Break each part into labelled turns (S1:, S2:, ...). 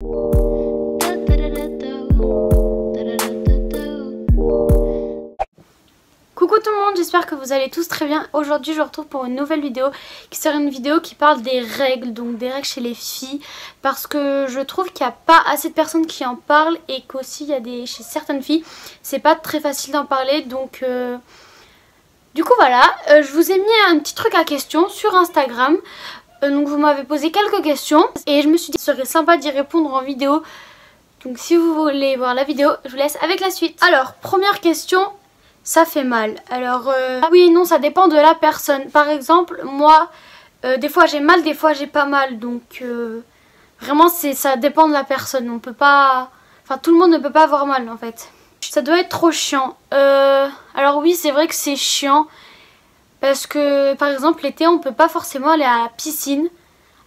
S1: Coucou tout le monde, j'espère que vous allez tous très bien. Aujourd'hui je vous retrouve pour une nouvelle vidéo qui sera une vidéo qui parle des règles, donc des règles chez les filles, parce que je trouve qu'il n'y a pas assez de personnes qui en parlent et qu'aussi il y a chez certaines filles c'est pas très facile d'en parler, donc du coup voilà, je vous ai mis un petit truc à question sur Instagram. Donc vous m'avez posé quelques questions et je me suis dit que ce serait sympa d'y répondre en vidéo. Donc si vous voulez voir la vidéo, je vous laisse avec la suite. Alors première question, ça fait mal. Alors oui et non, ça dépend de la personne. Par exemple moi, des fois j'ai mal, des fois j'ai pas mal. Donc vraiment ça dépend de la personne. On peut pas, enfin tout le monde ne peut pas avoir mal en fait. Ça doit être trop chiant. Alors oui, c'est vrai que c'est chiant. Parce que par exemple l'été on peut pas forcément aller à la piscine.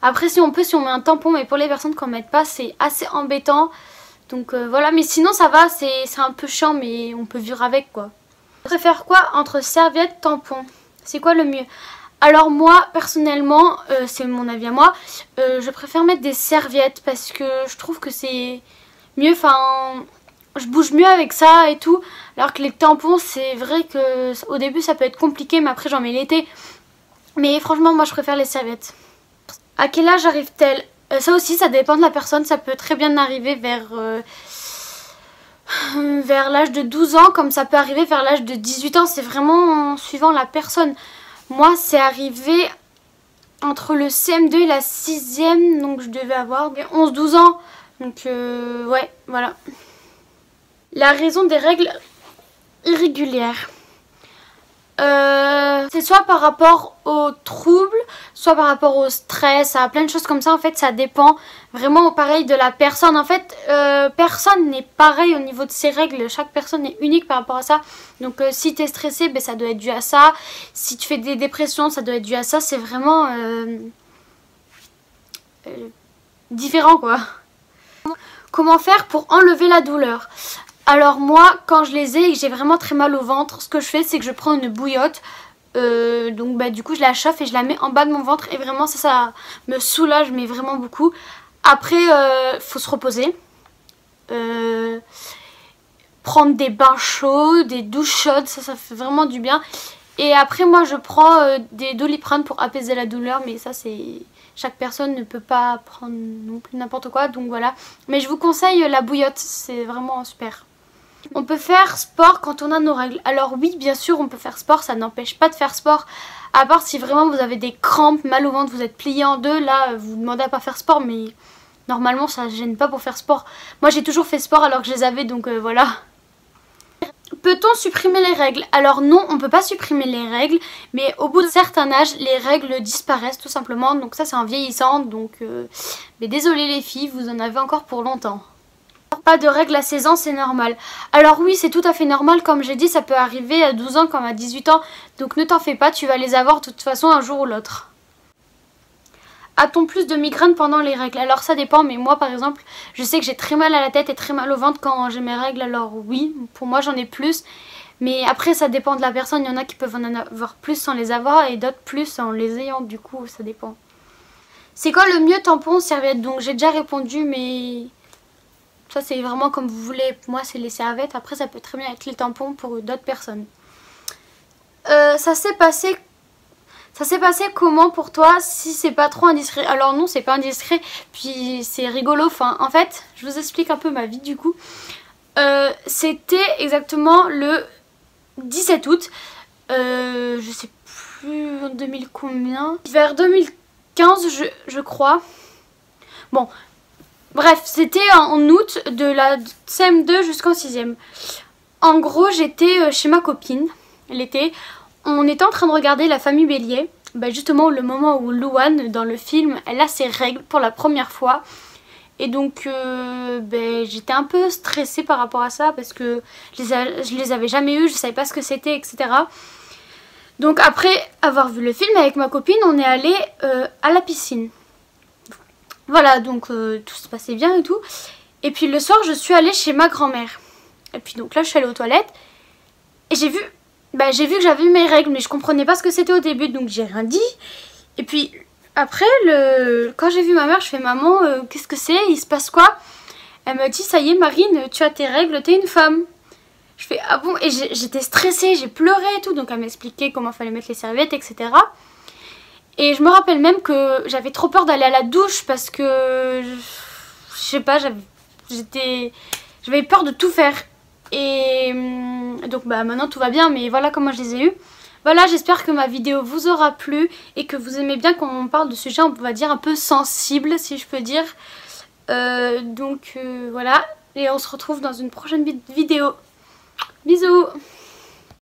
S1: Après si on peut, si on met un tampon, mais pour les personnes qui en mettent pas c'est assez embêtant. Donc voilà, mais sinon ça va, c'est un peu chiant mais on peut vivre avec quoi. Je préfère quoi entre serviette, tampon? C'est quoi le mieux? Alors moi personnellement, c'est mon avis à moi, je préfère mettre des serviettes parce que je trouve que c'est mieux, enfin je bouge mieux avec ça et tout, alors que les tampons c'est vrai que au début ça peut être compliqué mais après j'en mets l'été. Mais franchement moi je préfère les serviettes. À quel âge arrive-t-elle? Ça aussi ça dépend de la personne, ça peut très bien arriver vers l'âge de 12 ans comme ça peut arriver vers l'âge de 18 ans, c'est vraiment suivant la personne. Moi c'est arrivé entre le CM2 et la 6ème, donc je devais avoir 11-12 ans, donc ouais voilà. La raison des règles irrégulières, c'est soit par rapport aux troubles, soit par rapport au stress, à plein de choses comme ça. En fait ça dépend vraiment pareil de la personne. En fait personne n'est pareil au niveau de ses règles, chaque personne est unique par rapport à ça. Donc si tu es stressé, ben, ça doit être dû à ça. Si tu fais des dépressions, ça doit être dû à ça. C'est vraiment différent quoi. Comment faire pour enlever la douleur? Alors moi quand je les ai et que j'ai vraiment très mal au ventre, ce que je fais c'est que je prends une bouillotte, donc bah du coup je la chauffe et je la mets en bas de mon ventre et vraiment ça me soulage mais vraiment beaucoup. Après faut se reposer, prendre des bains chauds, des douches chaudes, ça fait vraiment du bien. Et après moi je prends des Doliprane pour apaiser la douleur, mais ça c'est... Chaque personne ne peut pas prendre non plus n'importe quoi, donc voilà. Mais je vous conseille la bouillotte, c'est vraiment super. On peut faire sport quand on a nos règles. Alors oui, bien sûr, on peut faire sport, ça n'empêche pas de faire sport. À part si vraiment vous avez des crampes, mal au ventre, vous êtes plié en deux, là vous demandez à pas faire sport, mais normalement ça ne gêne pas pour faire sport. Moi j'ai toujours fait sport alors que je les avais, donc voilà. Peut-on supprimer les règles? Alors non, on ne peut pas supprimer les règles, mais au bout d'un certain âge, les règles disparaissent tout simplement. Donc ça c'est en vieillissant, donc mais désolé les filles, vous en avez encore pour longtemps. Pas de règles à 16 ans, c'est normal. Alors oui, c'est tout à fait normal, comme j'ai dit, ça peut arriver à 12 ans comme à 18 ans. Donc ne t'en fais pas, tu vas les avoir de toute façon un jour ou l'autre. A-t-on plus de migraines pendant les règles? Alors ça dépend, mais moi par exemple, je sais que j'ai très mal à la tête et très mal au ventre quand j'ai mes règles. Alors oui, pour moi j'en ai plus. Mais après ça dépend de la personne, il y en a qui peuvent en avoir plus sans les avoir et d'autres plus en les ayant, du coup ça dépend. C'est quoi le mieux, tampon, serviette? Donc j'ai déjà répondu, mais... ça c'est vraiment comme vous voulez. Pour moi c'est les serviettes, après ça peut très bien être les tampons pour d'autres personnes. Ça s'est passé comment pour toi, si c'est pas trop indiscret? Alors non, c'est pas indiscret, puis c'est rigolo. Enfin en fait, je vous explique un peu ma vie du coup. C'était exactement le 17 août, je sais plus en 2000 combien, vers 2015 je crois. Bon, bref, c'était en août de la CM2 jusqu'en 6ème. En gros, j'étais chez ma copine l'été. On était en train de regarder La Famille Bélier. Bah justement, le moment où Louane, dans le film, elle a ses règles pour la première fois. Et donc, j'étais un peu stressée par rapport à ça parce que je les avais jamais eues, je savais pas ce que c'était, etc. Donc après avoir vu le film avec ma copine, on est allé à la piscine. Voilà, donc tout se passait bien et tout. Et puis le soir, je suis allée chez ma grand-mère. Et puis donc là, je suis allée aux toilettes. Et j'ai vu que j'avais eu mes règles, mais je comprenais pas ce que c'était au début, donc j'ai rien dit. Et puis Après, quand j'ai vu ma mère, je fais maman, qu'est-ce que c'est? Il se passe quoi? Elle me dit ça y est Marine, tu as tes règles, t'es une femme. Je fais ah bon? Et j'étais stressée, j'ai pleuré et tout. Donc elle m'expliquait comment fallait mettre les serviettes, etc. Et je me rappelle même que j'avais trop peur d'aller à la douche parce que je sais pas, j'avais peur de tout faire. Et donc bah maintenant tout va bien, mais voilà comment je les ai eus. Voilà, j'espère que ma vidéo vous aura plu et que vous aimez bien quand on parle de sujets, on va dire un peu sensibles, si je peux dire. Voilà, et on se retrouve dans une prochaine vidéo. Bisous!